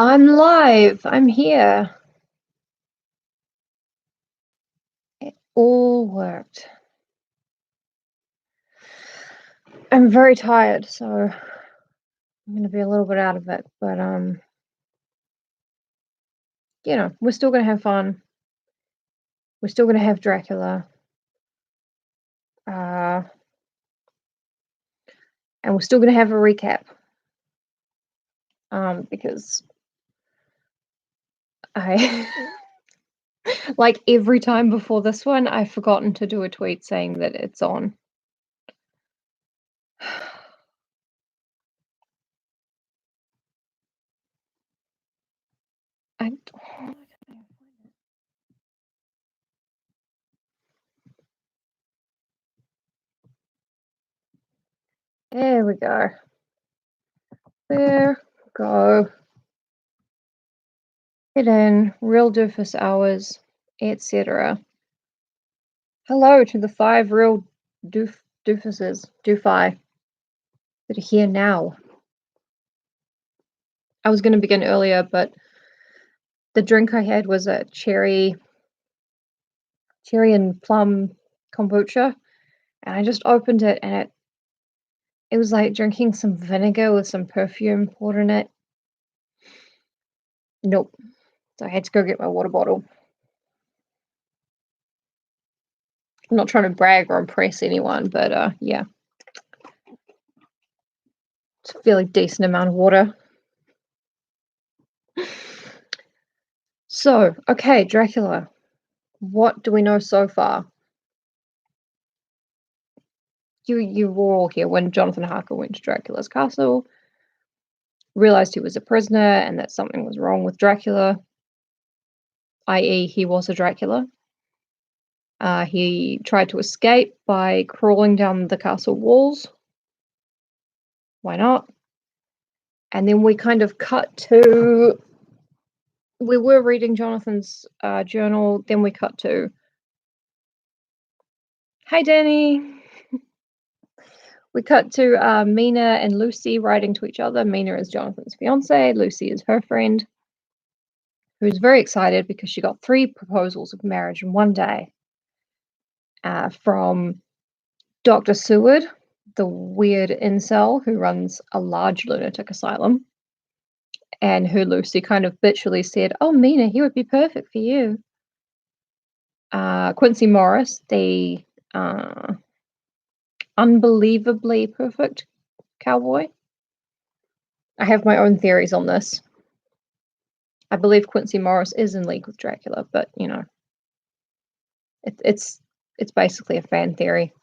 I'm live. I'm here. It all worked. I'm very tired, so I'm going to be a little bit out of it. But, we're still going to have fun. We're still going to have Dracula. And we're still going to have a recap. Because I... like every time before this one, I've forgotten to do a tweet saying that it's on. There we go. There we go. Get in, real doofus hours, etc. Hello to the 5 real doofuses, doofi, that are here now. I was going to begin earlier, but the drink I had was a cherry and plum kombucha, and I just opened it, and it was like drinking some vinegar with some perfume poured in it. Nope. So I had to go get my water bottle. I'm not trying to brag or impress anyone, but yeah. It's a fairly decent amount of water. So, okay, Dracula. What do we know so far? You were all here when Jonathan Harker went to Dracula's castle, realized he was a prisoner and that something was wrong with Dracula, i.e. he was a Dracula. He tried to escape by crawling down the castle walls. Why not? And then we kind of cut to... we were reading Jonathan's journal, then we cut to... Hi, Danny! We cut to Mina and Lucy writing to each other. Mina is Jonathan's fiance, Lucy is her friend, who's very excited because she got 3 proposals of marriage in one day. From Dr. Seward, the weird incel who runs a large lunatic asylum, and who Lucy kind of bitchily said, "Oh, Mina, he would be perfect for you." Quincy Morris, the unbelievably perfect cowboy. I have my own theories on this. I believe Quincy Morris is in league with Dracula, but it's basically a fan theory.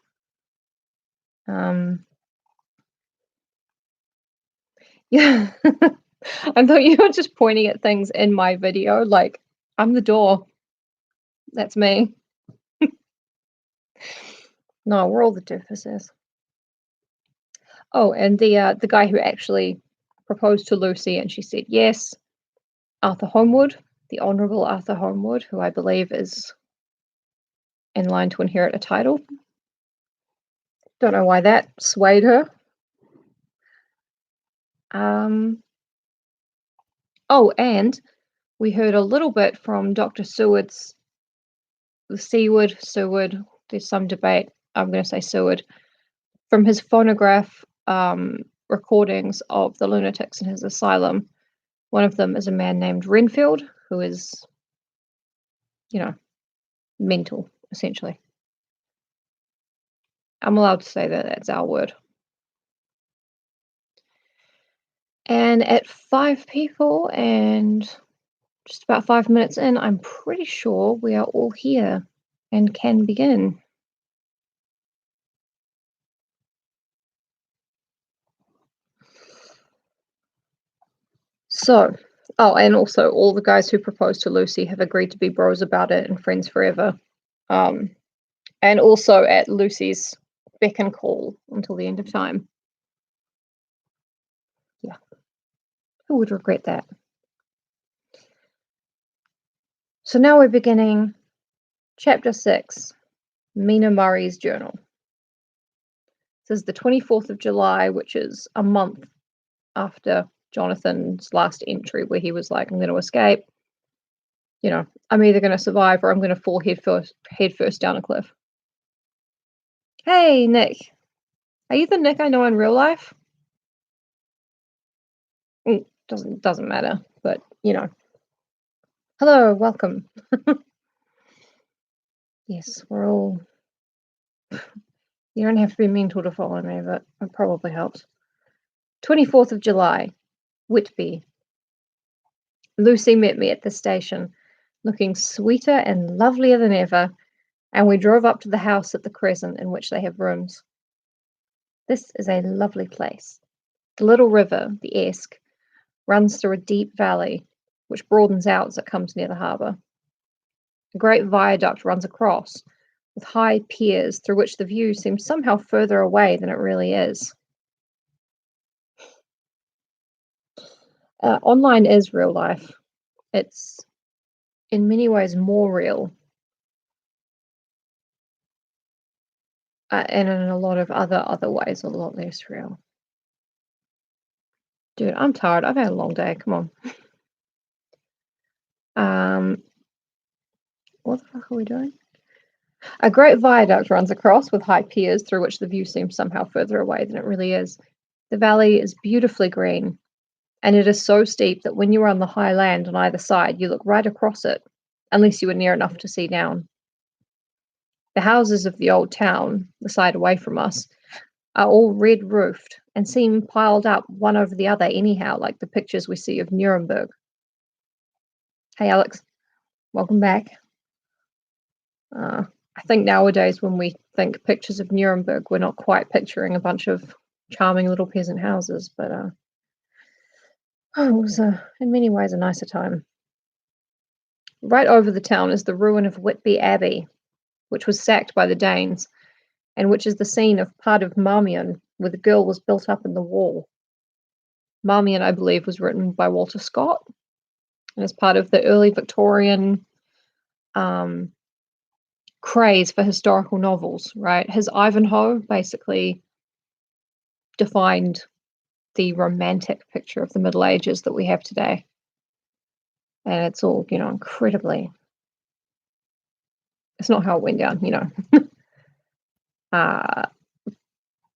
Yeah. I thought you were just pointing at things in my video, like, I'm the door. That's me. No, we're all the doofuses. Oh, and the guy who actually proposed to Lucy and she said yes, Arthur Homewood, the Honourable Arthur Homewood, who I believe is in line to inherit a title. Don't know why that swayed her. Oh, and we heard a little bit from Dr. Seward's... Seward, there's some debate. I'm going to say Seward. From his phonograph recordings of the lunatics in his asylum. One of them is a man named Renfield, who is, mental, essentially. I'm allowed to say that that's our word. And at 5 people and just about 5 minutes in, I'm pretty sure we are all here and can begin. So, and also all the guys who proposed to Lucy have agreed to be bros about it and friends forever. And also at Lucy's beck and call until the end of time. Yeah. Who would regret that? So now we're beginning Chapter 6, Mina Murray's Journal. This is the 24th of July, which is a month after Jonathan's last entry where he was like, I'm going to escape. You know, I'm either going to survive or I'm going to fall head first down a cliff. Hey, Nick. Are you the Nick I know in real life? Doesn't matter, but, you know. Hello, welcome. Yes, we're all... You don't have to be mental to follow me, but it probably helps. 24th of July, Whitby. Lucy met me at the station, looking sweeter and lovelier than ever, and we drove up to the house at the Crescent in which they have rooms. This is a lovely place. The little river, the Esk, runs through a deep valley, which broadens out as it comes near the harbour. A great viaduct runs across, with high piers through which the view seems somehow further away than it really is. Online is real life. It's in many ways more real, and in a lot of other ways a lot less real. Dude, I'm tired. I've had a long day. Come on. What the fuck are we doing? A great viaduct runs across with high piers through which the view seems somehow further away than it really is. The valley is beautifully green, and it is so steep that when you are on the high land on either side, you look right across it, unless you are near enough to see down. The houses of the old town, the side away from us, are all red roofed and seem piled up one over the other anyhow, like the pictures we see of Nuremberg. Hey Alex, welcome back. I think nowadays when we think pictures of Nuremberg, we're not quite picturing a bunch of charming little peasant houses, but it was in many ways a nicer time. Right over the town is the ruin of Whitby Abbey, which was sacked by the Danes, and which is the scene of part of Marmion, where the girl was built up in the wall. Marmion, I believe, was written by Walter Scott, and is part of the early Victorian craze for historical novels, right? His Ivanhoe basically defined the romantic picture of the Middle Ages that we have today. And it's all, you know, incredibly... It's not how it went down, you know.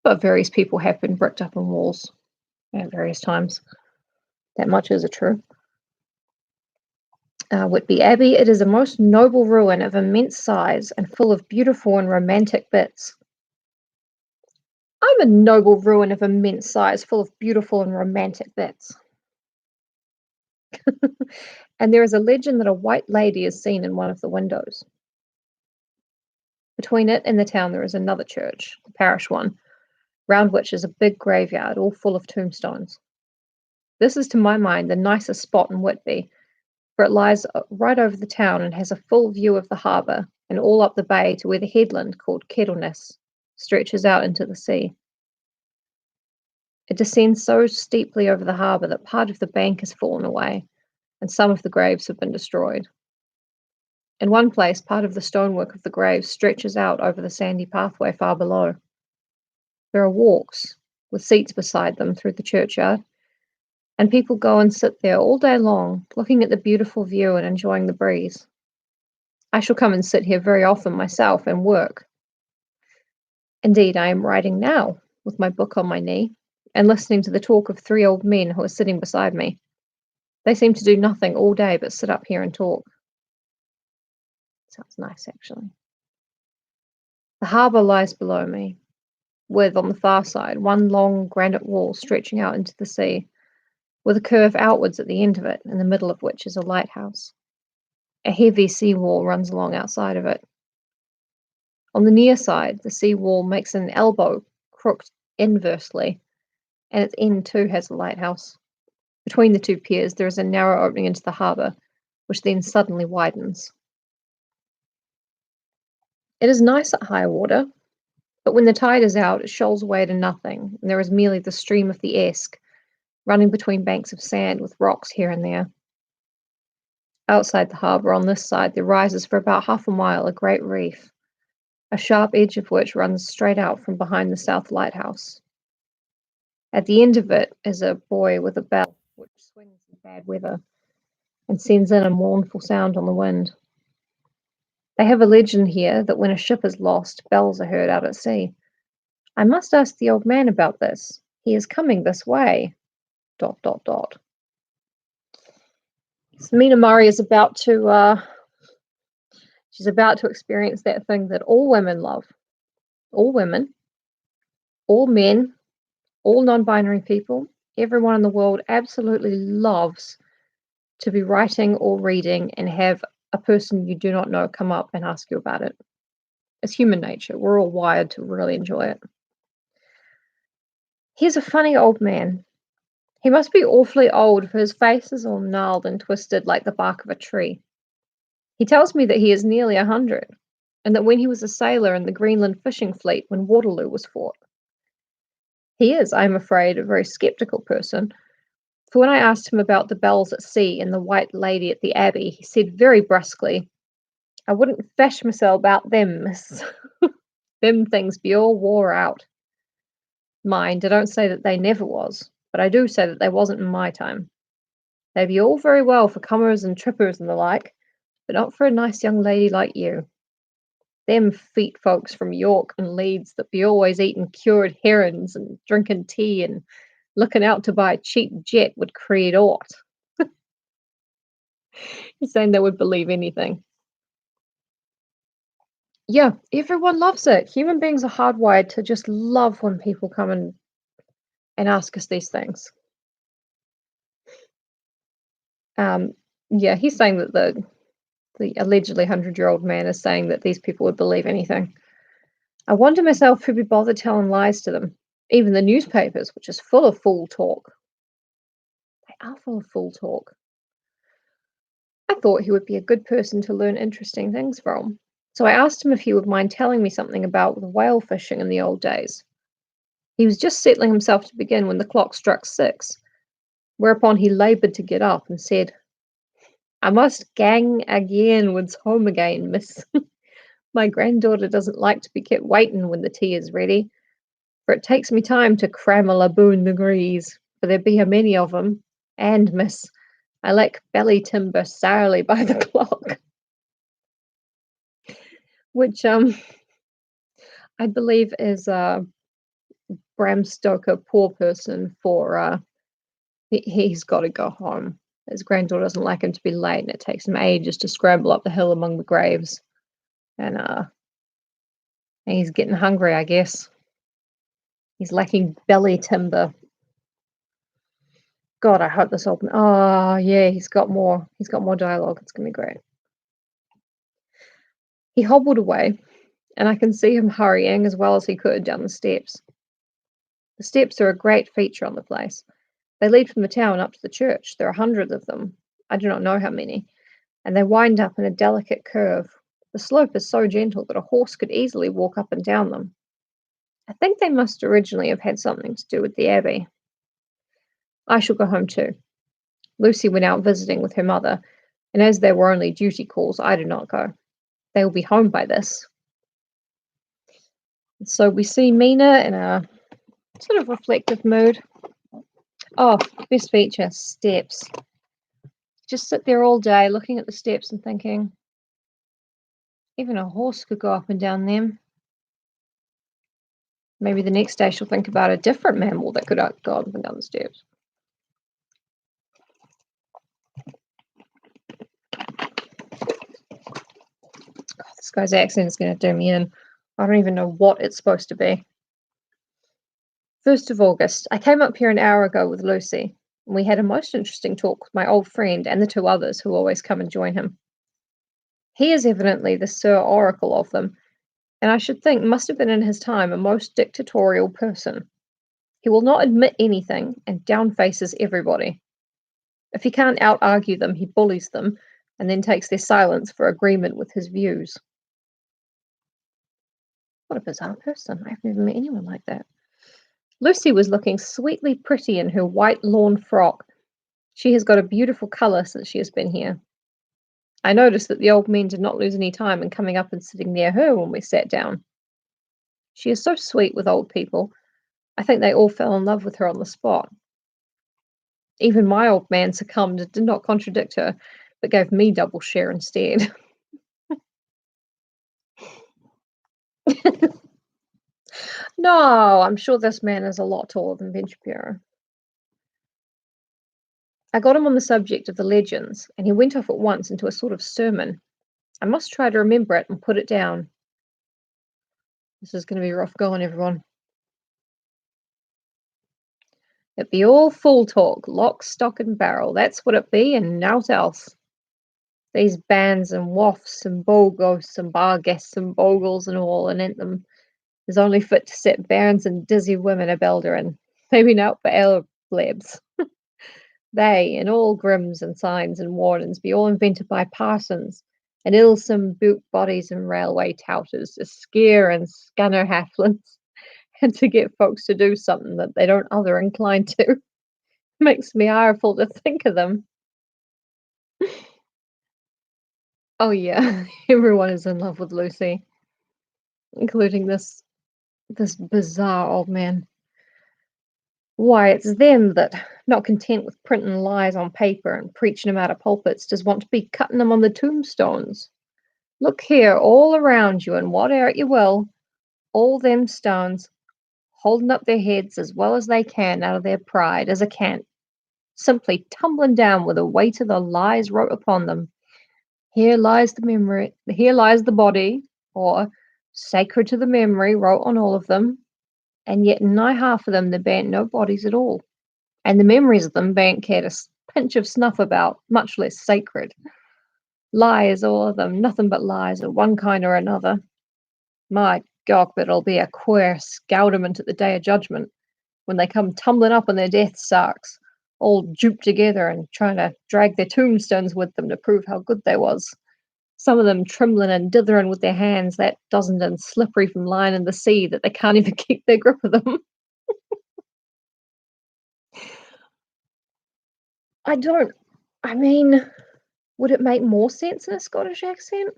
But various people have been bricked up in walls at various times. That much is true. Whitby Abbey, it is a most noble ruin of immense size and full of beautiful and romantic bits. I'm a noble ruin of immense size, full of beautiful and romantic bits. And there is a legend that a white lady is seen in one of the windows. Between it and the town there is another church, the parish one, round which is a big graveyard, all full of tombstones. This is, to my mind, the nicest spot in Whitby, for it lies right over the town and has a full view of the harbour and all up the bay to where the headland, called Kettleness, stretches out into the sea. It descends so steeply over the harbour that part of the bank has fallen away, and some of the graves have been destroyed. In one place, part of the stonework of the graves stretches out over the sandy pathway far below. There are walks, with seats beside them, through the churchyard, and people go and sit there all day long, looking at the beautiful view and enjoying the breeze. I shall come and sit here very often myself and work. Indeed, I am writing now, with my book on my knee, and listening to the talk of 3 old men who are sitting beside me. They seem to do nothing all day but sit up here and talk. Sounds nice, actually. The harbour lies below me, with, on the far side, one long granite wall stretching out into the sea, with a curve outwards at the end of it, in the middle of which is a lighthouse. A heavy sea wall runs along outside of it. On the near side, the sea wall makes an elbow crooked inversely, and its end too has a lighthouse. Between the 2 piers there is a narrow opening into the harbour, which then suddenly widens. It is nice at high water, but when the tide is out, it shoals away to nothing, and there is merely the stream of the Esk, running between banks of sand with rocks here and there. Outside the harbour, on this side, there rises for about half a mile a great reef, a sharp edge of which runs straight out from behind the south lighthouse. At the end of it is a buoy with a bell. which swings in bad weather and sends in a mournful sound on the wind. They have a legend here that when a ship is lost, bells are heard out at sea. I must ask the old man about this. He is coming this way. ... So Mina Murray is about to she's about to experience that thing that all women love. All women, all men, all non-binary people, everyone in the world absolutely loves to be writing or reading and have a person you do not know come up and ask you about it. It's human nature. We're all wired to really enjoy it. He's a funny old man. He must be awfully old, for his face is all gnarled and twisted like the bark of a tree. He tells me that he is nearly 100, and that when he was a sailor in the Greenland fishing fleet when Waterloo was fought. He is, I am afraid, a very sceptical person, for when I asked him about the bells at sea and the White Lady at the Abbey, he said very brusquely, I wouldn't fash mysel about them, miss. Them things be all wore out. Mind, I don't say that they never was, but I do say that they wasn't in my time. They be all very well for comers and trippers and the like, but not for a nice young lady like you. Them feet folks from York and Leeds that be always eating cured herrings and drinking tea and looking out to buy a cheap jet would create aught. He's saying they would believe anything. Yeah, everyone loves it. Human beings are hardwired to just love when people come and ask us these things. Yeah, he's saying that the allegedly 100-year-old man is saying that these people would believe anything. I wonder myself who'd be bothered telling lies to them. Even the newspapers, which is full of fool talk. They are full of fool talk. I thought he would be a good person to learn interesting things from. So I asked him if he would mind telling me something about the whale fishing in the old days. He was just settling himself to begin when the clock struck 6, whereupon he laboured to get up and said, I must gang again when's home again, miss. My granddaughter doesn't like to be kept waiting when the tea is ready, for it takes me time to cram a laboon degrees, for there be a many of 'em, and, miss, I lack belly timber sourly by the clock. Which, I believe is Bram Stoker, poor person, for he's got to go home. His granddaughter doesn't like him to be late, and it takes him ages to scramble up the hill among the graves. And he's getting hungry, I guess. He's lacking belly timber. God, I hope this open. Oh yeah, he's got more dialogue. It's gonna be great. He hobbled away, and I can see him hurrying as well as he could down the steps. The steps are a great feature on the place. They lead from the town up to the church. There are hundreds of them. I do not know how many. And they wind up in a delicate curve. The slope is so gentle that a horse could easily walk up and down them. I think they must originally have had something to do with the abbey. I shall go home too. Lucy went out visiting with her mother, and as there were only duty calls, I did not go. They will be home by this. So we see Mina in a sort of reflective mood. Oh, best feature, steps. Just sit there all day looking at the steps and thinking, even a horse could go up and down them. Maybe the next day she'll think about a different mammal that could go up and down the steps. God, this guy's accent is going to do me in. I don't even know what it's supposed to be. 1st of August. I came up here an hour ago with Lucy, and we had a most interesting talk with my old friend and the 2 others who always come and join him. He is evidently the Sir Oracle of them, and I should think must have been in his time a most dictatorial person. He will not admit anything and downfaces everybody. If he can't out-argue them, he bullies them, and then takes their silence for agreement with his views. What a bizarre person. I've never met anyone like that. Lucy was looking sweetly pretty in her white lawn frock. She has got a beautiful colour since she has been here. I noticed that the old men did not lose any time in coming up and sitting near her when we sat down. She is so sweet with old people. I think they all fell in love with her on the spot. Even my old man succumbed and did not contradict her, but gave me double share instead. No, I'm sure this man is a lot taller than Ben Shapiro. I got him on the subject of the legends, and he went off at once into a sort of sermon. I must try to remember it and put it down. This is going to be rough going, everyone. It be all full talk, lock, stock, and barrel. That's what it be, and nowt else. These bands and wafts and bogos and barguests and bogles and all, and ain't them is only fit to set bairns and dizzy women a belderin. Maybe not for ale blebs. They, and all grims and signs and warnings, be all invented by parsons and ilsome boot bodies and railway touters to scare and scunner halflings and to get folks to do something that they don't other inclined to. Makes me ireful to think of them. Oh yeah, everyone is in love with Lucy, including this bizarre old man. Why, it's them that, not content with printing lies on paper and preaching them out of pulpits, does want to be cutting them on the tombstones. Look here, all around you, and whate'er you will, all them stones, holding up their heads as well as they can out of their pride as a cant, simply tumbling down with the weight of the lies wrote upon them. Here lies the memory, here lies the body, or sacred to the memory, wrote on all of them, and yet nigh half of them there bain't no bodies at all, and the memories of them bain't cared a pinch of snuff about, much less sacred. Lies, all of them, nothing but lies of one kind or another. My God, but it'll be a queer scowdament at the day of judgment, when they come tumbling up on their death sacks, all duped together and trying to drag their tombstones with them to prove how good they was. Some of them trembling and dithering with their hands, that dozen and slippery from lying in the sea that they can't even keep their grip of them. I don't, I mean, would it make more sense in a Scottish accent?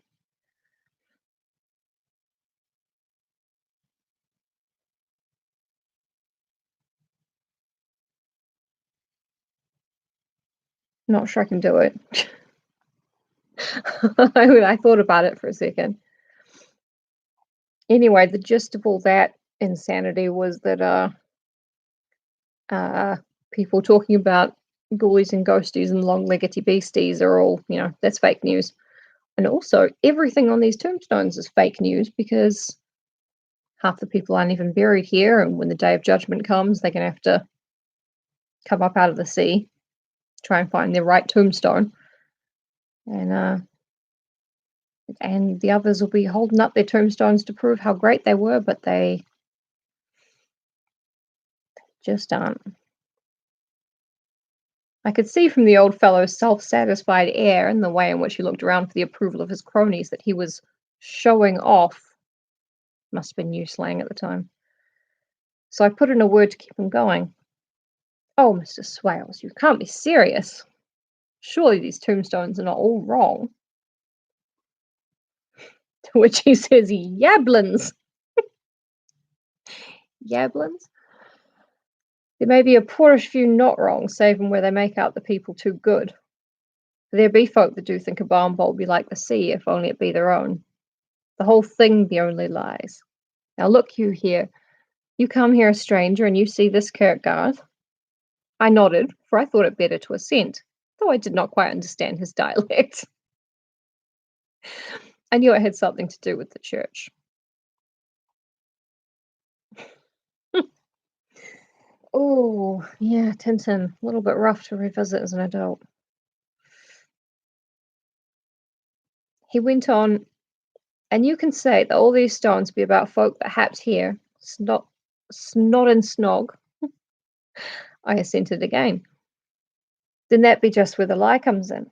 Not sure I can do it. I thought about it for a second. Anyway, the gist of all that insanity was that people talking about ghoulies and ghosties and long-leggedy beasties are all, that's fake news. And also, everything on these tombstones is fake news because half the people aren't even buried here, and when the day of judgment comes, they're going to have to come up out of the sea, try and find their right tombstone, and the others will be holding up their tombstones to prove how great they were, but they just aren't. I could see from the old fellow's self-satisfied air and the way in which he looked around for the approval of his cronies that he was showing off. Must have been new slang at the time. So I put in a word to keep him going. Oh, Mr. Swales, you can't be serious. Surely these tombstones are not all wrong. To which he says, Yablins. Yablins? There may be a poorish few not wrong, saving where they make out the people too good. There be folk that do think a barn bowl be like the sea, if only it be their own. The whole thing be only lies. Now look you here. You come here a stranger, and you see this kirkgarth. I nodded, for I thought it better to assent, though I did not quite understand his dialect. I knew it had something to do with the church. Oh, yeah, Tintin. A little bit rough to revisit as an adult. He went on, and you can say that all these stones be about folk that happed here, snot and snog. I assented again. Then that be just where the lie comes in.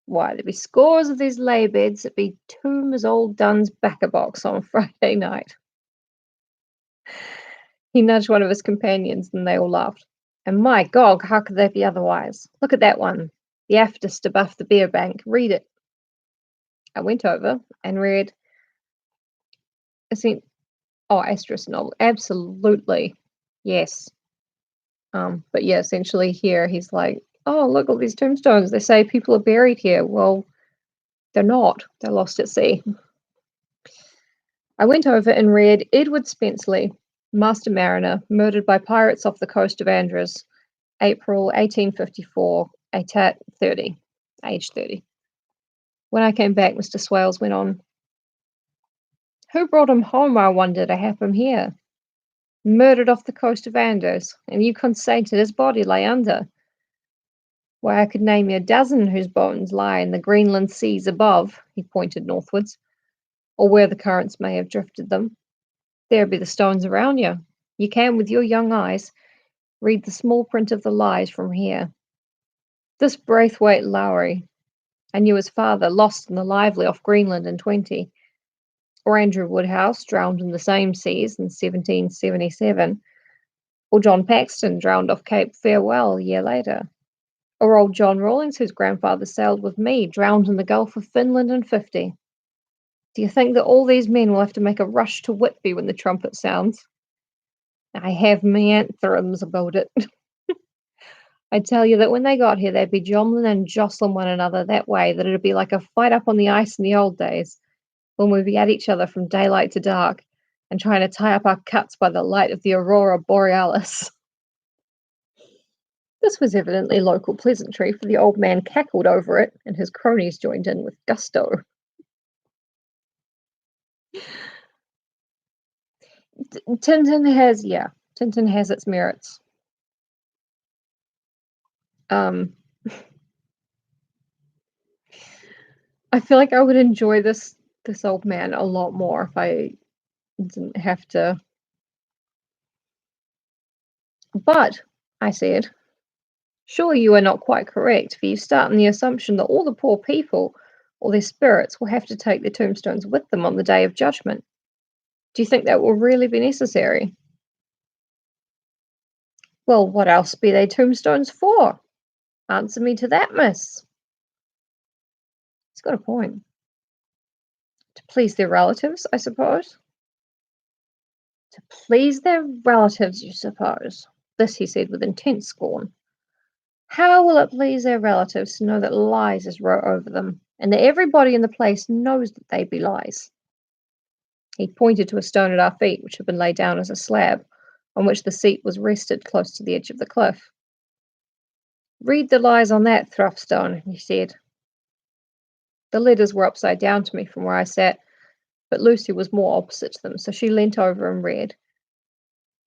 Why, there be scores of these lay beds that be tomb as old Dunn's back-a-box on Friday night. He nudged one of his companions, and they all laughed. And my gog, how could they be otherwise? Look at that one, the aftest above the beer bank. Read it. I went over and read. Asterisk novel. Absolutely, yes. But yeah, essentially here he's like, Oh, look, all these tombstones. They say people are buried here. Well, they're not. They're lost at sea. I went over and read Edward Spenceley, Master Mariner, murdered by pirates off the coast of Andres, April 1854, Atat 30, age 30. When I came back, Mr. Swales went on, "Who brought him home, I wonder, to have him here? Murdered off the coast of Andres, and you consented his body lay under. Why, I could name you a dozen whose bones lie in the Greenland seas above," he pointed northwards, "or where the currents may have drifted them. There be the stones around you. You can, with your young eyes, read the small print of the lies from here. This Braithwaite Lowry, I knew his father, lost in the Lively off Greenland in 20, or Andrew Woodhouse, drowned in the same seas in 1777, or John Paxton, drowned off Cape Farewell a year later, or old John Rawlings, whose grandfather sailed with me, drowned in the Gulf of Finland in 50. Do you think that all these men will have to make a rush to Whitby when the trumpet sounds? I have me anthems about it. I tell you that when they got here, they'd be jomlin' and jostling one another that way that it'd be like a fight up on the ice in the old days, when we'd be at each other from daylight to dark, and trying to tie up our cuts by the light of the aurora borealis." This was evidently local pleasantry, for the old man cackled over it, and his cronies joined in with gusto. Tintin has its merits. Um, I feel like I would enjoy this old man a lot more if I didn't have to. But, I said, surely you are not quite correct, for you start on the assumption that all the poor people, or their spirits, will have to take their tombstones with them on the day of judgment. Do you think that will really be necessary? Well, what else be they tombstones for? Answer me to that, miss. He's got a point. To please their relatives, I suppose. To please their relatives, you suppose. This he said with intense scorn. How will it please their relatives to know that lies is wrote over them, and that everybody in the place knows that they be lies? He pointed to a stone at our feet, which had been laid down as a slab, on which the seat was rested close to the edge of the cliff. Read the lies on that, Thruffstone, he said. The letters were upside down to me from where I sat, but Lucy was more opposite to them, so she leant over and read.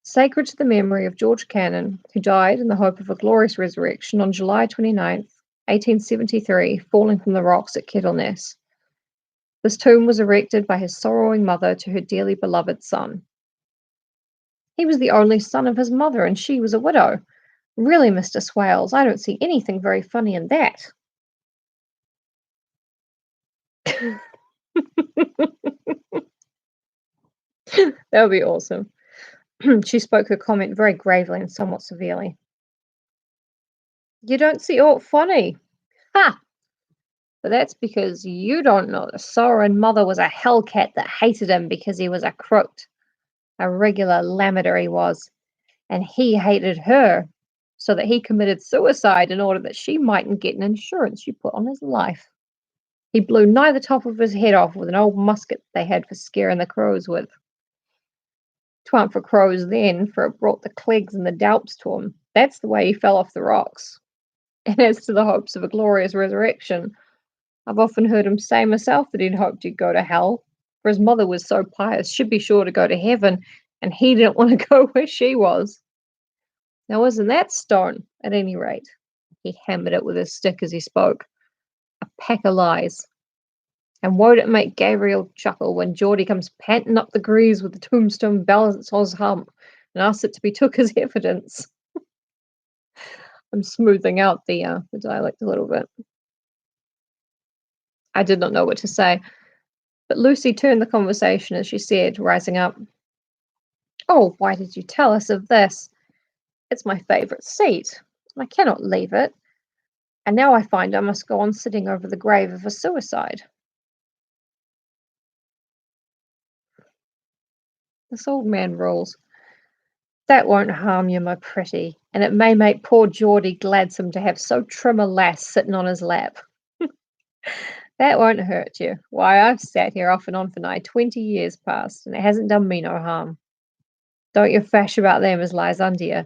Sacred to the memory of George Cannon, who died in the hope of a glorious resurrection on July 29th, 1873, falling from the rocks at Kettleness. This tomb was erected by his sorrowing mother to her dearly beloved son. He was the only son of his mother, and she was a widow. Really, Mr. Swales, I don't see anything very funny in that. That would be awesome. She spoke her comment very gravely and somewhat severely. You don't see aught funny? Ha! But that's because you don't know the sorrowing mother was a hellcat that hated him because he was a crook. A regular lammeter he was. And he hated her, so that he committed suicide in order that she mightn't get an insurance she put on his life. He blew nigh the top of his head off with an old musket they had for scaring the crows with. 'Twa'n't for crows then, for it brought the clegs and the doups to him. That's the way he fell off the rocks. And as to the hopes of a glorious resurrection, I've often heard him say myself that he'd hoped he'd go to hell, for his mother was so pious she'd be sure to go to heaven, and he didn't want to go where she was. Now isn't that stone, at any rate? He hammered it with his stick as he spoke. A pack of lies. And won't it make Gabriel chuckle when Geordie comes panting up the greaves with the tombstone balance on his hump and asks it to be took as evidence? I'm smoothing out the dialect a little bit. I did not know what to say, but Lucy turned the conversation as she said, rising up, "Oh, why did you tell us of this? It's my favourite seat, and I cannot leave it. And now I find I must go on sitting over the grave of a suicide." This old man rules. "That won't harm you, my pretty. and it may make poor Geordie gladsome to have so trim a lass sitting on his lap. That won't hurt you. Why, I've sat here off and on for nigh 20 years past, and it hasn't done me no harm. Don't you fash about them as lies under you,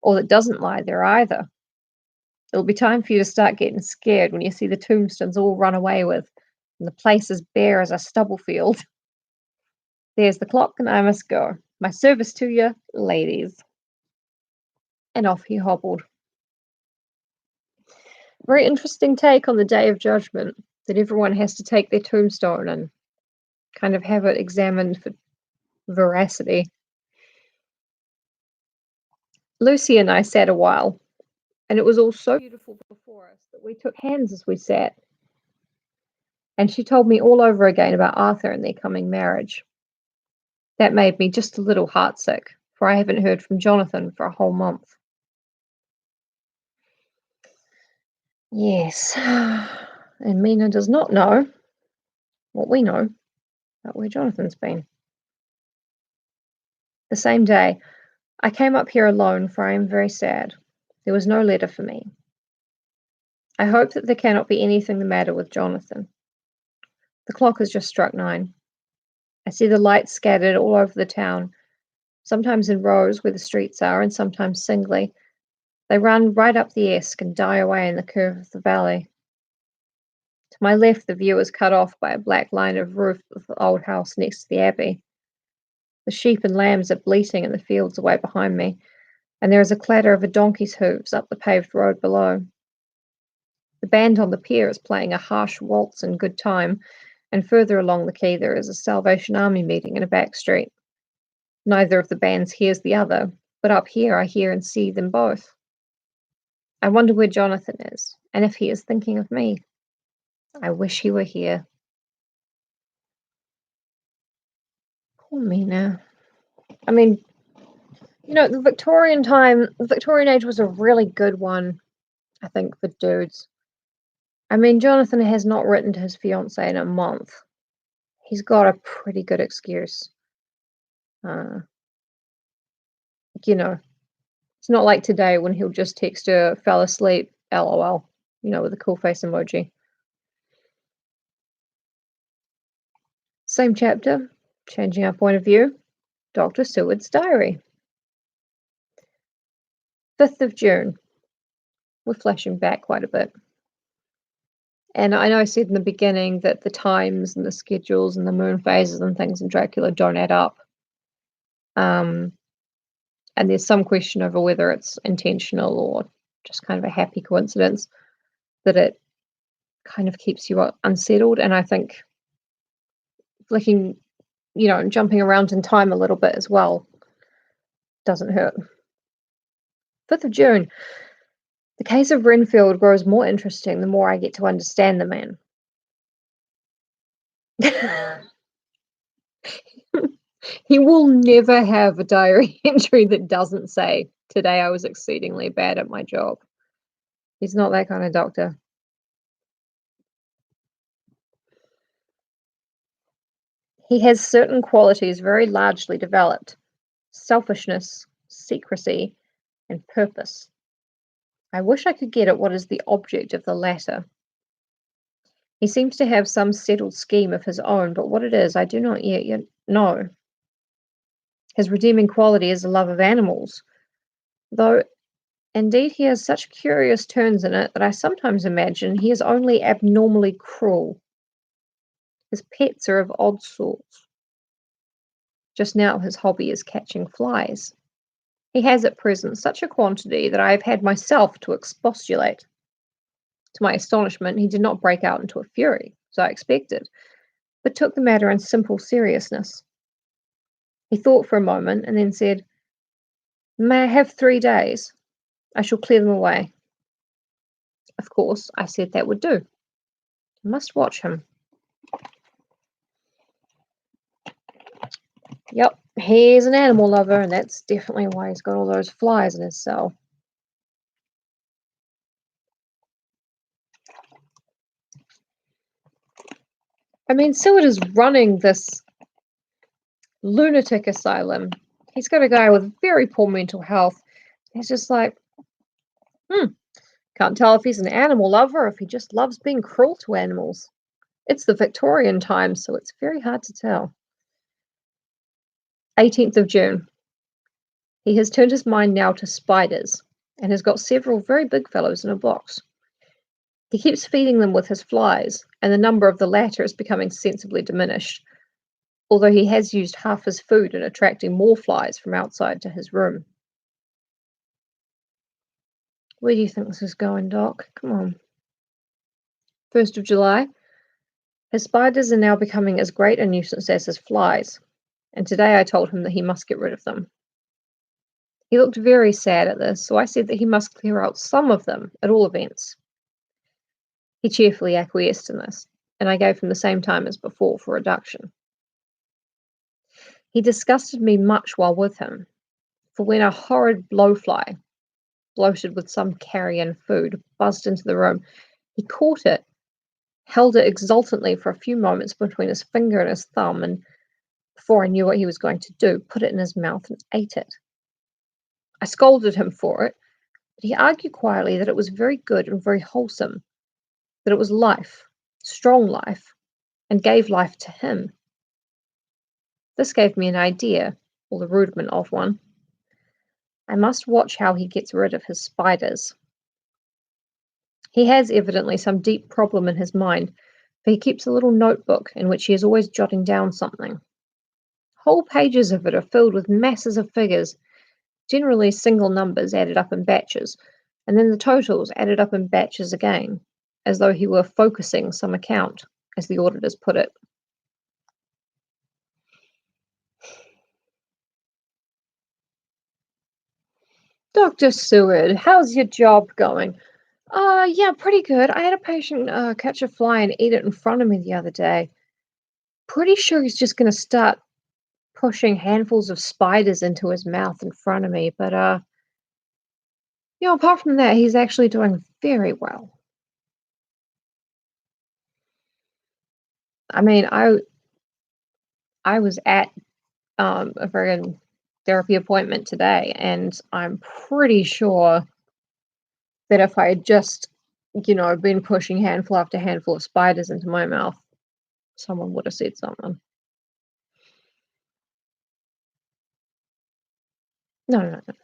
or that doesn't lie there either. It'll be time for you to start getting scared when you see the tombstones all run away with, and the place as bare as a stubble field. There's the clock, and I must go. My service to you, ladies. And off he hobbled. Very interesting take on the Day of Judgment, that everyone has to take their tombstone and kind of have it examined for veracity. Lucy and I sat a while, and it was all so beautiful before us that we took hands as we sat. And she told me all over again about Arthur and their coming marriage. That made me just a little heartsick, for I haven't heard from Jonathan for a whole month. Yes, and Mina does not know what we know about where Jonathan's been. The same day, I came up here alone, for I am very sad. There was no letter for me. I hope that there cannot be anything the matter with Jonathan. The clock has just struck 9. I see the lights scattered all over the town, sometimes in rows where the streets are, and sometimes singly. They run right up the Esk and die away in the curve of the valley. To my left, the view is cut off by a black line of roof of the old house next to the abbey. The sheep and lambs are bleating in the fields away behind me, and there is a clatter of a donkey's hooves up the paved road below. The band on the pier is playing a harsh waltz in good time, and further along the quay there is a Salvation Army meeting in a back street. Neither of the bands hears the other, but up here I hear and see them both. I wonder where Jonathan is, and if he is thinking of me. I wish he were here. Poor Mina. I mean, the Victorian Age was a really good one, I think, for dudes. I mean, Jonathan has not written to his fiancée in a month. He's got a pretty good excuse. It's not like today when he'll just text her, fell asleep, LOL, with a cool face emoji. Same chapter, changing our point of view. Dr. Seward's diary. 5th of June. We're flashing back quite a bit. And I know I said in the beginning that the times and the schedules and the moon phases and things in Dracula don't add up. And there's some question over whether it's intentional or just kind of a happy coincidence that it kind of keeps you unsettled. And I think flicking, and jumping around in time a little bit as well doesn't hurt. 5th of June. The case of Renfield grows more interesting the more I get to understand the man. He will never have a diary entry that doesn't say, "Today I was exceedingly bad at my job." He's not that kind of doctor. He has certain qualities very largely developed: selfishness, secrecy, and purpose. I wish I could get at what is the object of the latter. He seems to have some settled scheme of his own, but what it is, I do not yet know. His redeeming quality is the love of animals, though indeed he has such curious turns in it that I sometimes imagine he is only abnormally cruel. His pets are of odd sorts. Just now his hobby is catching flies. He has at present such a quantity that I have had myself to expostulate. To my astonishment, he did not break out into a fury, as I expected, but took the matter in simple seriousness. He thought for a moment and then said, "May I have 3 days? I shall clear them away." Of course, I said that would do. I must watch him. Yep, he's an animal lover, and that's definitely why he's got all those flies in his cell. I mean, Seward is running this lunatic asylum. He's got a guy with very poor mental health. He's just like, Hmm. Can't tell if he's an animal lover or if he just loves being cruel to animals. It's the Victorian times, so it's very hard to tell. 18th of June. He has turned his mind now to spiders and has got several very big fellows in a box. He keeps feeding them with his flies, and the number of the latter is becoming sensibly diminished, although he has used half his food in attracting more flies from outside to his room. Where do you think this is going, Doc? Come on. 1st of July. His spiders are now becoming as great a nuisance as his flies, and today I told him that he must get rid of them. He looked very sad at this, so I said that he must clear out some of them, at all events. He cheerfully acquiesced in this, and I gave him the same time as before for reduction. He disgusted me much while with him, for when a horrid blowfly, bloated with some carrion food, buzzed into the room, he caught it, held it exultantly for a few moments between his finger and his thumb, and before I knew what he was going to do, put it in his mouth and ate it. I scolded him for it, but he argued quietly that it was very good and very wholesome, that it was life, strong life, and gave life to him. This gave me an idea, or the rudiment of one. I must watch how he gets rid of his spiders. He has evidently some deep problem in his mind, for he keeps a little notebook in which he is always jotting down something. Whole pages of it are filled with masses of figures, generally single numbers added up in batches, and then the totals added up in batches again, as though he were focusing some account, as the auditors put it. Dr. Seward, how's your job going? Yeah, pretty good. I had a patient catch a fly and eat it in front of me the other day. Pretty sure he's just going to start pushing handfuls of spiders into his mouth in front of me, but apart from that, he's actually doing very well. I mean, I was at a very therapy appointment today, and I'm pretty sure that if I had just, been pushing handful after handful of spiders into my mouth, someone would have said something. No, no, no.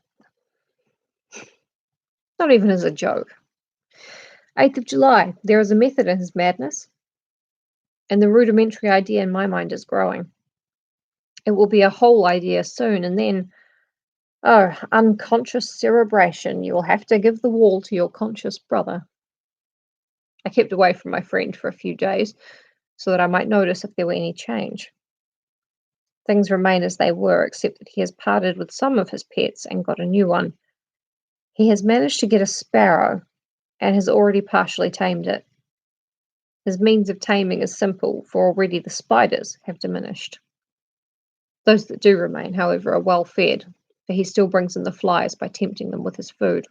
Not even as a joke. 8th of July. There is a method in his madness, and the rudimentary idea in my mind is growing. It will be a whole idea soon, and then, unconscious cerebration. You will have to give the wall to your conscious brother. I kept away from my friend for a few days, so that I might notice if there were any change. Things remain as they were, except that he has parted with some of his pets and got a new one. He has managed to get a sparrow, and has already partially tamed it. His means of taming is simple, for already the spiders have diminished. Those that do remain, however, are well fed, for he still brings in the flies by tempting them with his food.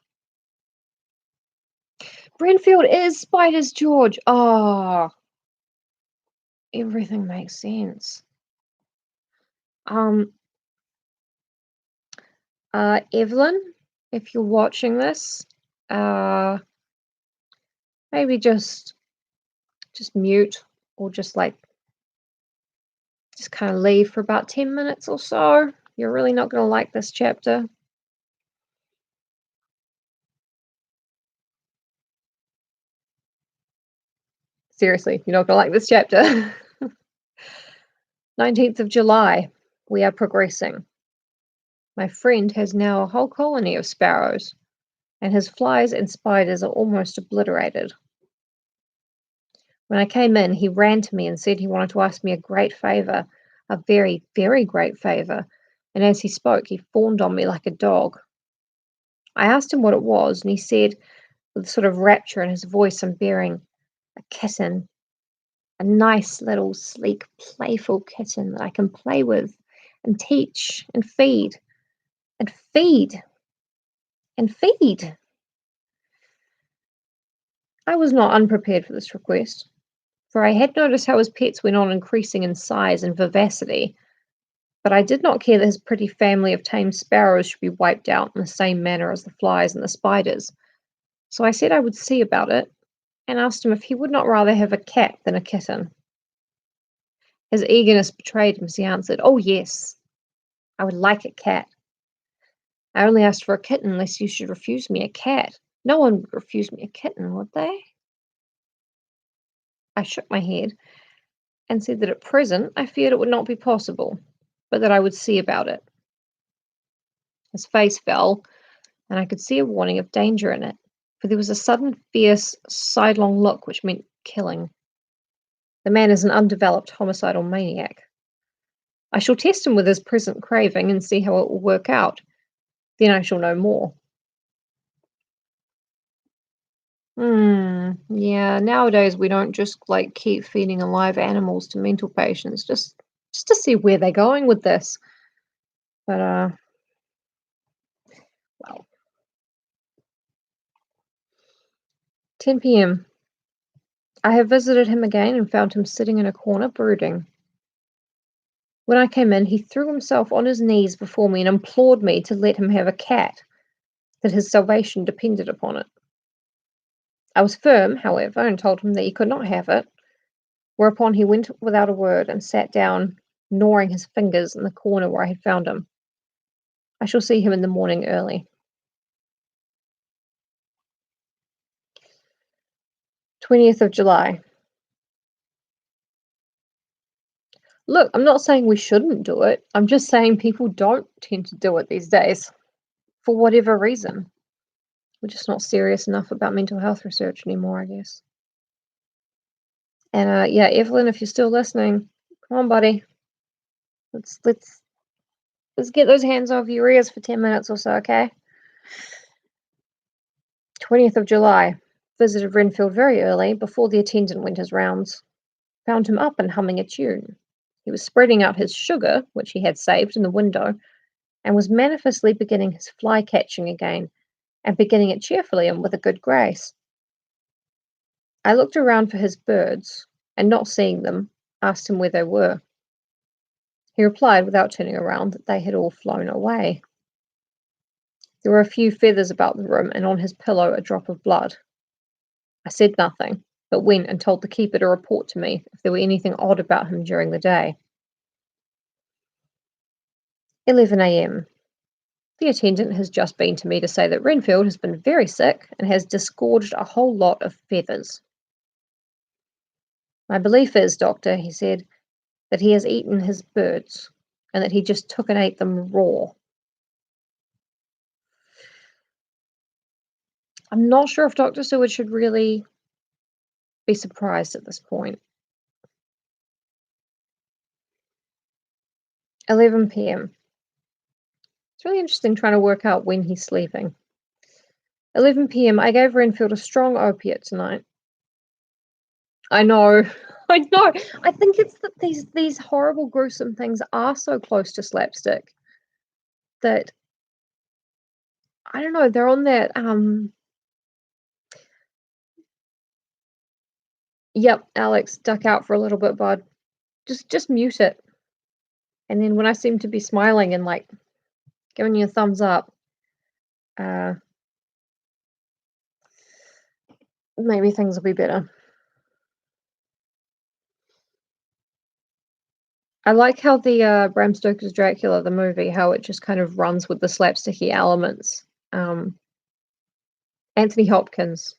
Renfield is spiders, George. Oh, everything makes sense. Evelyn, if you're watching this, maybe just mute, or just kind of leave for about 10 minutes or so. You're really not going to like this chapter. Seriously, you're not going to like this chapter. 19th of July. We are progressing. My friend has now a whole colony of sparrows, and his flies and spiders are almost obliterated. When I came in, he ran to me and said he wanted to ask me a great favour, a very, very great favour, and as he spoke, he fawned on me like a dog. I asked him what it was, and he said, with sort of rapture in his voice and bearing, a kitten, a nice little sleek, playful kitten that I can play with and teach and feed and feed and feed. I was not unprepared for this request, for I had noticed how his pets went on increasing in size and vivacity, but I did not care that his pretty family of tame sparrows should be wiped out in the same manner as the flies and the spiders. So I said I would see about it and asked him if he would not rather have a cat than a kitten. His eagerness betrayed him as he answered, "Oh, yes, I would like a cat. I only asked for a kitten unless you should refuse me a cat. No one would refuse me a kitten, would they?" I shook my head and said that at present I feared it would not be possible, but that I would see about it. His face fell, and I could see a warning of danger in it, for there was a sudden fierce, sidelong look which meant killing. The man is an undeveloped homicidal maniac. I shall test him with his present craving and see how it will work out. Then I shall know more. Yeah, nowadays we don't just like keep feeding alive animals to mental patients just to see where they're going with this. But well, 10 p.m. I have visited him again and found him sitting in a corner brooding. When I came in, he threw himself on his knees before me and implored me to let him have a cat, that his salvation depended upon it. I was firm, however, and told him that he could not have it, whereupon he went without a word and sat down, gnawing his fingers in the corner where I had found him. I shall see him in the morning early. 20th of July. Look, I'm not saying we shouldn't do it. I'm just saying people don't tend to do it these days for whatever reason. We're just not serious enough about mental health research anymore, I guess. And yeah, Evelyn, if you're still listening, come on, buddy. Let's get those hands off your ears for 10 minutes or so, okay? 20th of July. Visited Renfield very early, before the attendant went his rounds. Found him up and humming a tune. He was spreading out his sugar, which he had saved, in the window, and was manifestly beginning his fly catching again, and beginning it cheerfully and with a good grace. I looked around for his birds, and not seeing them, asked him where they were. He replied, without turning around, that they had all flown away. There were a few feathers about the room, and on his pillow a drop of blood. I said nothing, but went and told the keeper to report to me if there were anything odd about him during the day. 11 a.m. The attendant has just been to me to say that Renfield has been very sick and has disgorged a whole lot of feathers. My belief is, doctor, he said, that he has eaten his birds, and that he just took and ate them raw. I'm not sure if Dr. Seward should really be surprised at this point. 11 p.m. It's really interesting trying to work out when he's sleeping. 11 p.m. I gave Renfield a strong opiate tonight. I know. I know. I think it's that these horrible, gruesome things are so close to slapstick that I don't know, they're on that yep, Alex, duck out for a little bit, bud. Just mute it. And then when I seem to be smiling and like giving you a thumbs up, maybe things will be better. I like how the Bram Stoker's Dracula, the movie, how it just kind of runs with the slapsticky elements. Anthony Hopkins.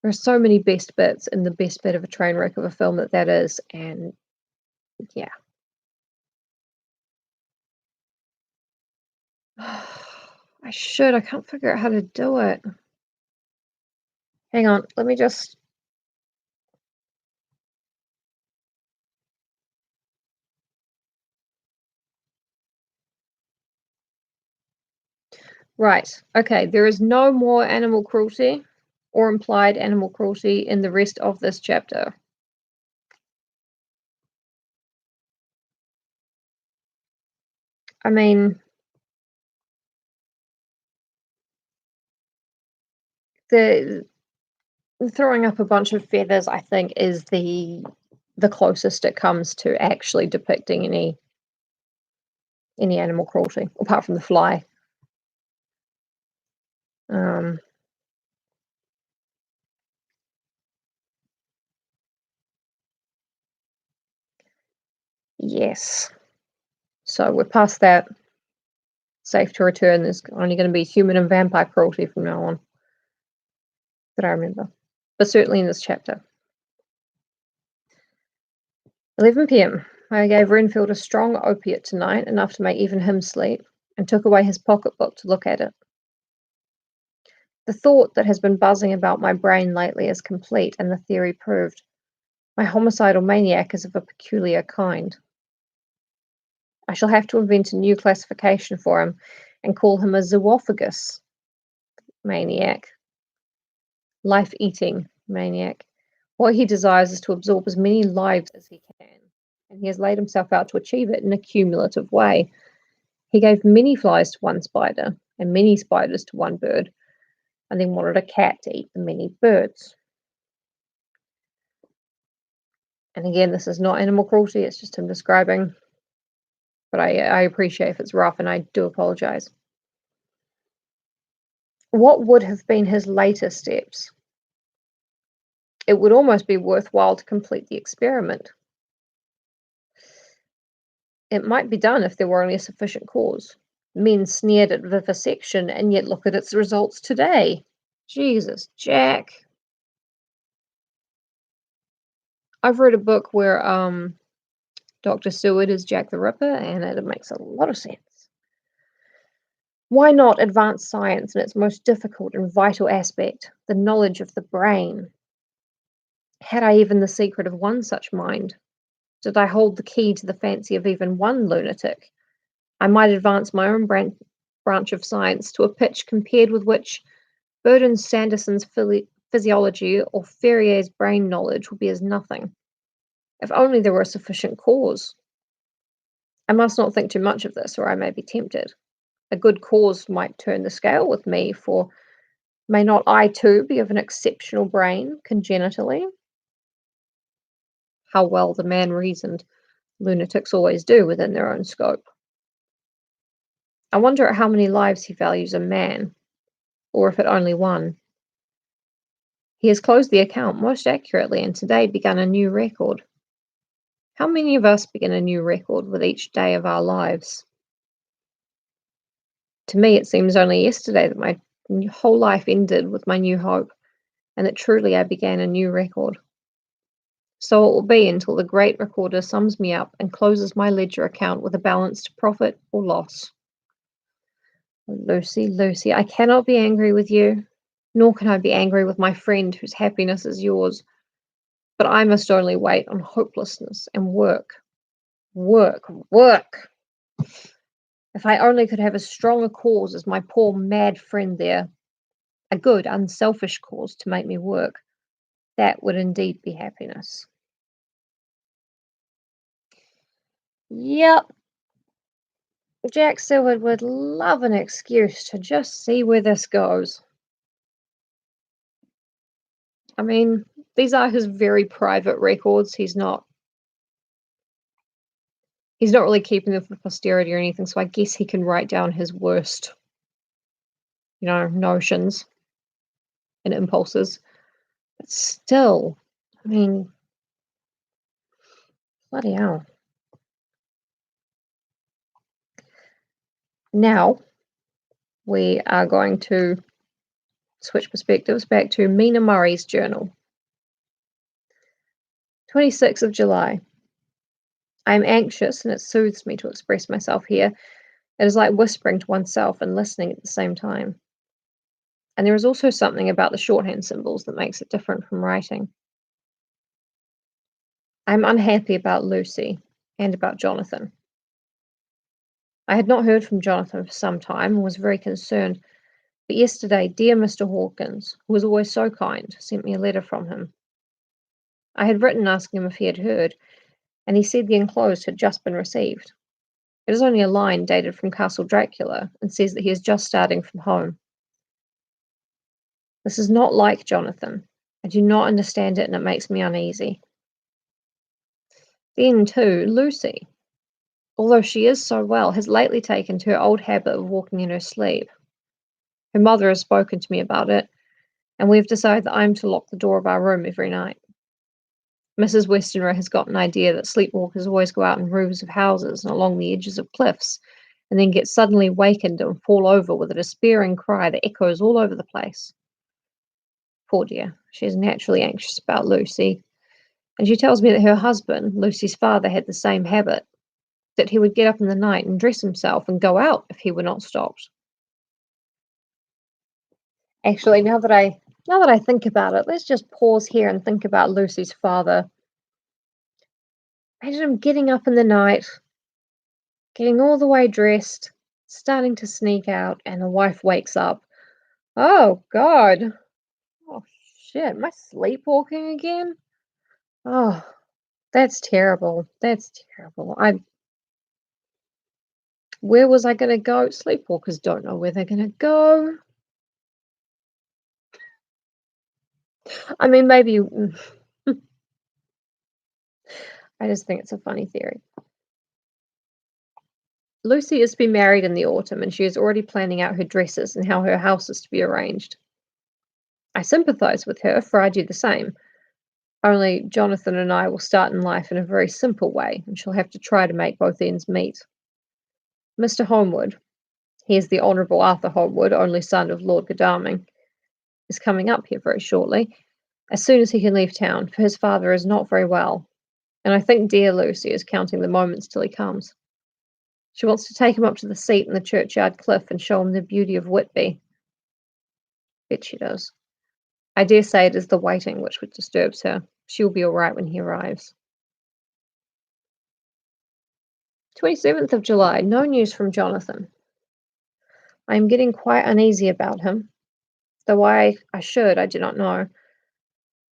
There are so many best bits in the best bit of a train wreck of a film that is, and yeah. I can't figure out how to do it. Hang on, let me just. Right, okay, there is no more animal cruelty or implied animal cruelty in the rest of this chapter. I mean, the throwing up a bunch of feathers, I think, is the closest it comes to actually depicting any animal cruelty, apart from the fly. Yes. So we're past that. Safe to return. There's only going to be human and vampire cruelty from now on, that I remember. But certainly in this chapter. 11 p.m. I gave Renfield a strong opiate tonight, enough to make even him sleep, and took away his pocketbook to look at it. The thought that has been buzzing about my brain lately is complete, and the theory proved. My homicidal maniac is of a peculiar kind. I shall have to invent a new classification for him and call him a zooophagus maniac. Life-eating maniac. What he desires is to absorb as many lives as he can, and he has laid himself out to achieve it in a cumulative way. He gave many flies to one spider, and many spiders to one bird, and then wanted a cat to eat the many birds. And again, this is not animal cruelty, it's just him describing. But I appreciate if it's rough, and I do apologize. What would have been his later steps? It would almost be worthwhile to complete the experiment. It might be done if there were only a sufficient cause. Men sneered at vivisection, and yet look at its results today. Jesus, Jack. I've read a book where Dr. Seward is Jack the Ripper, and it makes a lot of sense. Why not advance science in its most difficult and vital aspect, the knowledge of the brain? Had I even the secret of one such mind? Did I hold the key to the fancy of even one lunatic? I might advance my own branch of science to a pitch compared with which Burton Sanderson's physiology or Ferrier's brain knowledge would be as nothing. If only there were a sufficient cause. I must not think too much of this, or I may be tempted. A good cause might turn the scale with me, for may not I too be of an exceptional brain, congenitally? How well the man reasoned. Lunatics always do within their own scope. I wonder at how many lives he values a man, or if at only one. He has closed the account most accurately, and today begun a new record. How many of us begin a new record with each day of our lives? To me, it seems only yesterday that my whole life ended with my new hope, and that truly I began a new record. So it will be until the great recorder sums me up and closes my ledger account with a balance to profit or loss. Lucy, Lucy, I cannot be angry with you, nor can I be angry with my friend whose happiness is yours. But I must only wait on hopelessness and work. Work, work! If I only could have as strong a cause as my poor mad friend there, a good, unselfish cause to make me work, that would indeed be happiness. Yep. Jack Seward would love an excuse to just see where this goes. I mean, these are his very private records. He's not really keeping them for posterity or anything, so I guess he can write down his worst, notions and impulses. But still, I mean, bloody hell. Now, we are going to switch perspectives back to Mina Murray's journal. 26th of July. I am anxious, and it soothes me to express myself here. It is like whispering to oneself and listening at the same time. And there is also something about the shorthand symbols that makes it different from writing. I am unhappy about Lucy and about Jonathan. I had not heard from Jonathan for some time and was very concerned, but yesterday dear Mr. Hawkins, who was always so kind, sent me a letter from him. I had written asking him if he had heard, and he said the enclosed had just been received. It is only a line dated from Castle Dracula, and says that he is just starting from home. This is not like Jonathan. I do not understand it, and it makes me uneasy. Then, too, Lucy, although she is so well, has lately taken to her old habit of walking in her sleep. Her mother has spoken to me about it, and we have decided that I am to lock the door of our room every night. Mrs. Westenra has got an idea that sleepwalkers always go out in roofs of houses and along the edges of cliffs, and then get suddenly wakened and fall over with a despairing cry that echoes all over the place. Poor dear, she is naturally anxious about Lucy, and she tells me that her husband, Lucy's father, had the same habit, that he would get up in the night and dress himself and go out if he were not stopped. Actually, now that I think about it, let's just pause here and think about Lucy's father. Imagine him getting up in the night, getting all the way dressed, starting to sneak out, and the wife wakes up. Oh, God. Oh, shit. Am I sleepwalking again? Oh, that's terrible. That's terrible. Where was I going to go? Sleepwalkers don't know where they're going to go. I mean, maybe. I just think it's a funny theory. Lucy is to be married in the autumn, and she is already planning out her dresses and how her house is to be arranged. I sympathise with her, for I do the same. Only Jonathan and I will start in life in a very simple way, and she'll have to try to make both ends meet. Mr. Holmwood, he is the Honourable Arthur Holmwood, only son of Lord Godalming, is coming up here very shortly, as soon as he can leave town, for his father is not very well, and I think dear Lucy is counting the moments till he comes. She wants to take him up to the seat in the churchyard cliff and show him the beauty of Whitby. Bet she does. I dare say it is the waiting which disturbs her. She will be all right when he arrives. 27th of July. No news from Jonathan. I am getting quite uneasy about him, though why I should, I do not know.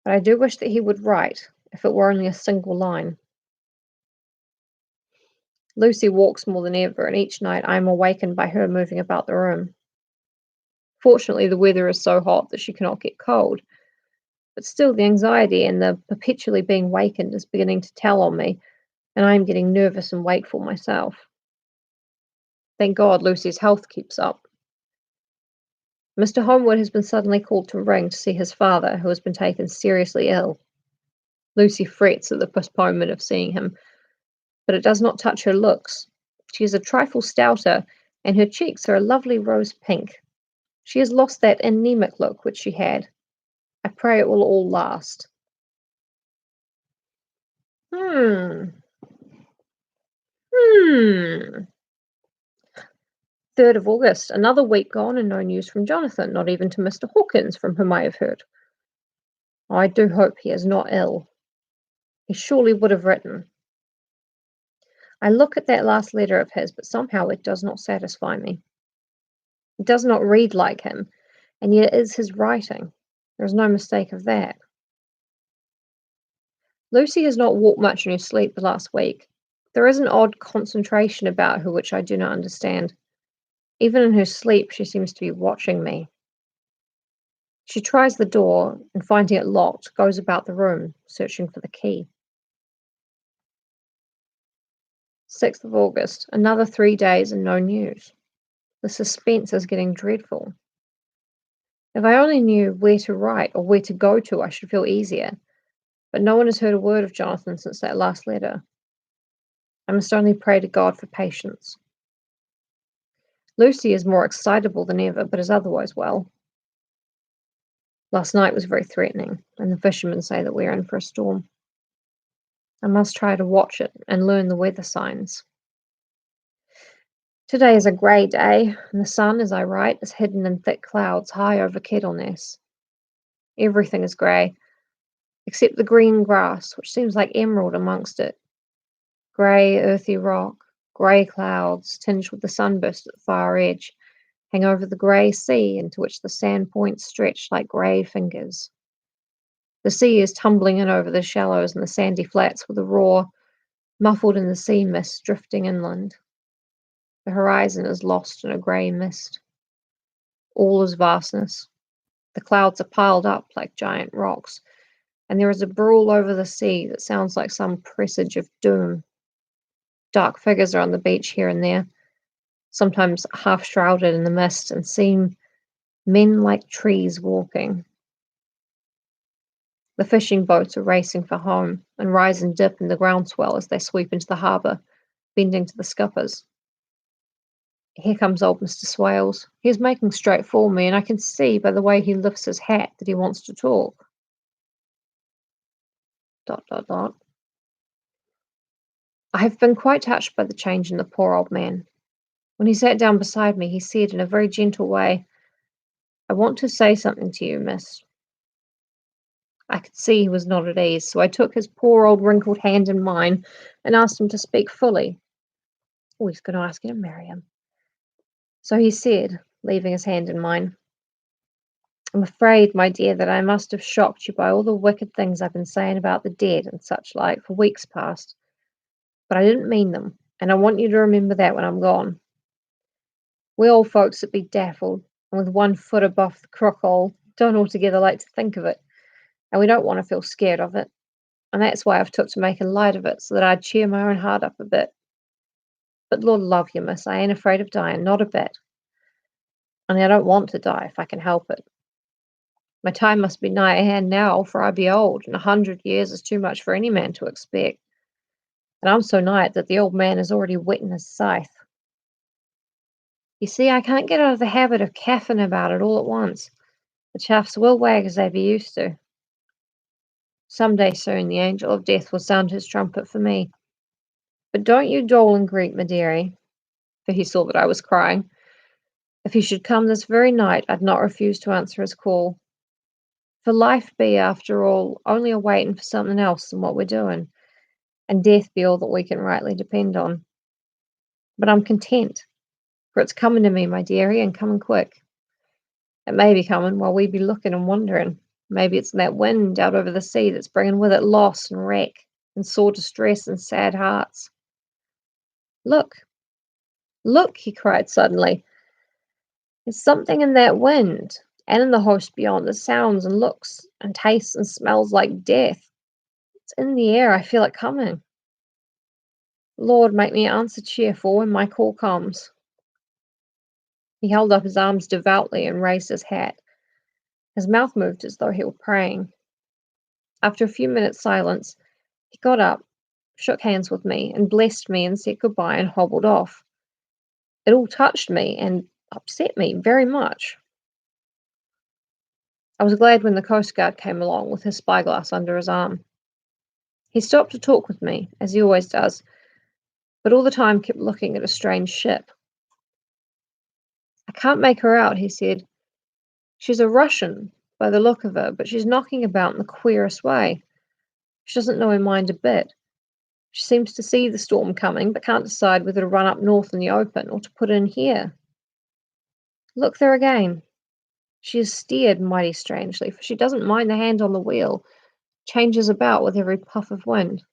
But I do wish that he would write, if it were only a single line. Lucy walks more than ever, and each night I am awakened by her moving about the room. Fortunately, the weather is so hot that she cannot get cold, but still the anxiety and the perpetually being wakened is beginning to tell on me, and I am getting nervous and wakeful myself. Thank God Lucy's health keeps up. Mr. Holmwood has been suddenly called to Ring to see his father, who has been taken seriously ill. Lucy frets at the postponement of seeing him, but it does not touch her looks. She is a trifle stouter, and her cheeks are a lovely rose pink. She has lost that anemic look which she had. I pray it will all last. 3rd of August, another week gone and no news from Jonathan, not even to Mr. Hawkins, from whom I have heard. I do hope he is not ill. He surely would have written. I look at that last letter of his, but somehow it does not satisfy me. It does not read like him, and yet it is his writing. There is no mistake of that. Lucy has not walked much in her sleep the last week. There is an odd concentration about her which I do not understand. Even in her sleep, she seems to be watching me. She tries the door, and finding it locked, goes about the room, searching for the key. 6th of August, another 3 days and no news. The suspense is getting dreadful. If I only knew where to write or where to go to, I should feel easier. But no one has heard a word of Jonathan since that last letter. I must only pray to God for patience. Lucy is more excitable than ever, but is otherwise well. Last night was very threatening, and the fishermen say that we are in for a storm. I must try to watch it and learn the weather signs. Today is a grey day, and the sun, as I write, is hidden in thick clouds high over Kettleness. Everything is grey, except the green grass, which seems like emerald amongst it. Grey, earthy rock, grey clouds, tinged with the sunburst at the far edge, hang over the grey sea into which the sand points stretch like grey fingers. The sea is tumbling in over the shallows and the sandy flats with a roar, muffled in the sea mist drifting inland. The horizon is lost in a grey mist. All is vastness. The clouds are piled up like giant rocks, and there is a brawl over the sea that sounds like some presage of doom. Dark figures are on the beach here and there, sometimes half shrouded in the mist, and seem men like trees walking. The fishing boats are racing for home and rise and dip in the groundswell as they sweep into the harbour, bending to the scuppers. Here comes old Mr. Swales. He is making straight for me, and I can see by the way he lifts his hat that he wants to talk. ... I have been quite touched by the change in the poor old man. When he sat down beside me, he said in a very gentle way, "I want to say something to you, miss." I could see he was not at ease, so I took his poor old wrinkled hand in mine and asked him to speak fully. Oh, he's going to ask you to marry him. So he said, leaving his hand in mine, "I'm afraid, my dear, that I must have shocked you by all the wicked things I've been saying about the dead and such like for weeks past. But I didn't mean them, and I want you to remember that when I'm gone. We old folks that be daffled, and with one foot above the crook-hole, don't altogether like to think of it, and we don't want to feel scared of it. And that's why I've took to making light of it, so that I'd cheer my own heart up a bit. But Lord love you, miss, I ain't afraid of dying, not a bit. Only I don't want to die if I can help it. My time must be nigh at hand now, for I be old, and 100 years is too much for any man to expect. And I'm so nigh it that the old man is already whetting his scythe. You see, I can't get out of the habit of caffing about it all at once. The chaffs will wag as they be used to. Some day soon the angel of death will sound his trumpet for me. But don't you dole and greet, my dearie," for he saw that I was crying. "If he should come this very night, I'd not refuse to answer his call. For life be, after all, only a waiting for something else than what we're doing, and death be all that we can rightly depend on. But I'm content, for it's coming to me, my dearie, and coming quick. It may be coming while we be looking and wondering. Maybe it's that wind out over the sea that's bringing with it loss and wreck, and sore distress and sad hearts. Look, look," he cried suddenly. "There's something in that wind, and in the host beyond, that sounds and looks and tastes and smells like death. It's in the air, I feel it coming. Lord, make me answer cheerful when my call comes." He held up his arms devoutly and raised his hat. His mouth moved as though he were praying. After a few minutes' silence, he got up, shook hands with me, and blessed me and said goodbye and hobbled off. It all touched me and upset me very much. I was glad when the coastguard came along with his spyglass under his arm. He stopped to talk with me, as he always does, but all the time kept looking at a strange ship. "I can't make her out," he said. "She's a Russian, by the look of her, but she's knocking about in the queerest way. She doesn't know her mind a bit. She seems to see the storm coming, but can't decide whether to run up north in the open or to put in here. Look there again. She is steered mighty strangely, for she doesn't mind the hand on the wheel, changes about with every puff of wind.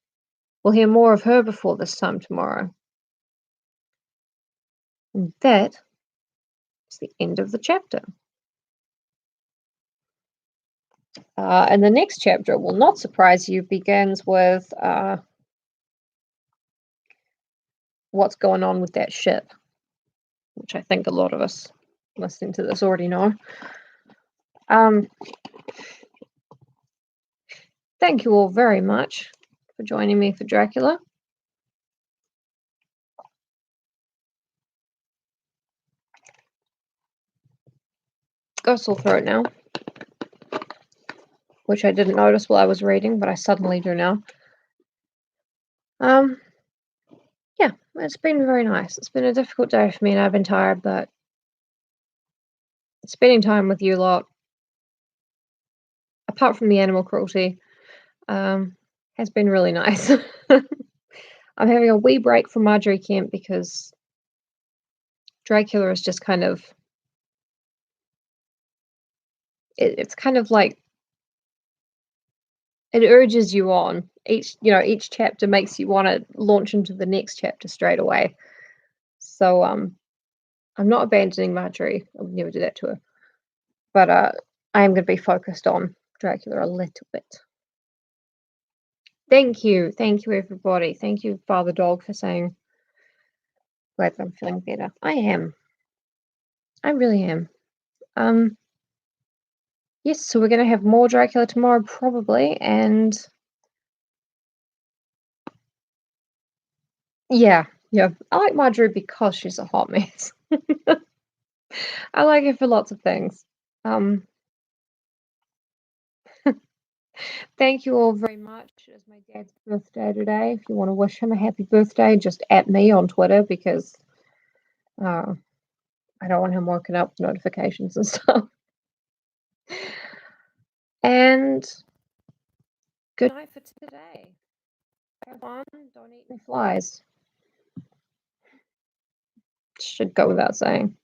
We'll hear more of her before this time tomorrow." And that is the end of the chapter. And the next chapter, will not surprise you, begins with what's going on with that ship, which I think a lot of us listening to this already know. Thank you all very much for joining me for Dracula. Got a sore throat now, which I didn't notice while I was reading, but I suddenly do now. Yeah, it's been very nice. It's been a difficult day for me, and I've been tired, but spending time with you lot, apart from the animal cruelty, has been really nice. I'm having a wee break from Marjorie Kemp because Dracula is just kind of it's kind of like it urges you on. Each chapter makes you want to launch into the next chapter straight away. So I'm not abandoning Marjorie. I would never do that to her. But I am going to be focused on Dracula a little bit. Thank you everybody. Thank you, Father Dog, for saying glad that I'm feeling better. I am. I really am. Yes, so we're going to have more Dracula tomorrow, probably, and yeah, I like Marjorie because she's a hot mess. I like her for lots of things. Thank you all very much. It's my dad's birthday today. If you want to wish him a happy birthday, just at me on Twitter because I don't want him woken up with notifications and stuff. And good night for today. Have fun. Don't eat any flies. Should go without saying.